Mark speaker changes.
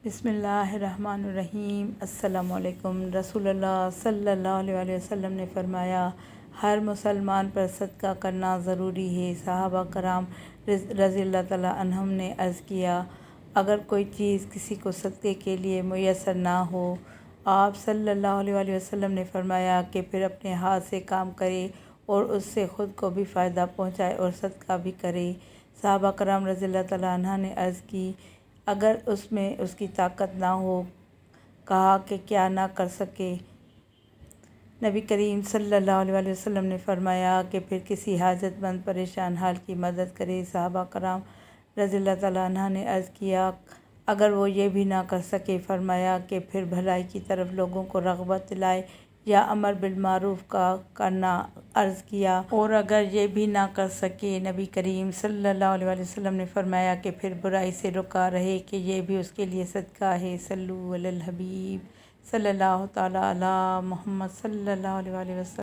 Speaker 1: بسم اللہ الرحمن الرحیم۔ السلام علیکم۔ رسول اللہ صلی اللہ علیہ وسلم نے فرمایا، ہر مسلمان پر صدقہ کرنا ضروری ہے۔ صحابہ کرام رضی اللہ تعالیٰ عنہم نے عرض کیا، اگر کوئی چیز کسی کو صدقے کے لیے میسر نہ ہو، آپ صلی اللہ علیہ وسلم نے فرمایا کہ پھر اپنے ہاتھ سے کام کرے اور اس سے خود کو بھی فائدہ پہنچائے اور صدقہ بھی کرے۔ صحابہ کرام رضی اللہ تعالیٰ عنہ نے عرض کی، اگر اس میں اس کی طاقت نہ ہو، کہا کہ کیا نہ کر سکے؟ نبی کریم صلی اللہ علیہ وسلم نے فرمایا کہ پھر کسی حاجت مند پریشان حال کی مدد کرے۔ صحابہ کرام رضی اللہ تعالیٰ عنہ نے عرض کیا، اگر وہ یہ بھی نہ کر سکے؟ فرمایا کہ پھر بھلائی کی طرف لوگوں کو رغبت دلائے یا امر بالمعروف کا کرنا۔ عرض کیا، اور اگر یہ بھی نہ کر سکے؟ نبی کریم صلی اللہ علیہ وسلم نے فرمایا کہ پھر برائی سے رکا رہے کہ یہ بھی اس کے لیے صدقہ ہے۔ صلو علی الحبیب صلی اللہ تعالیٰ علی محمد صلی اللہ علیہ وسلم۔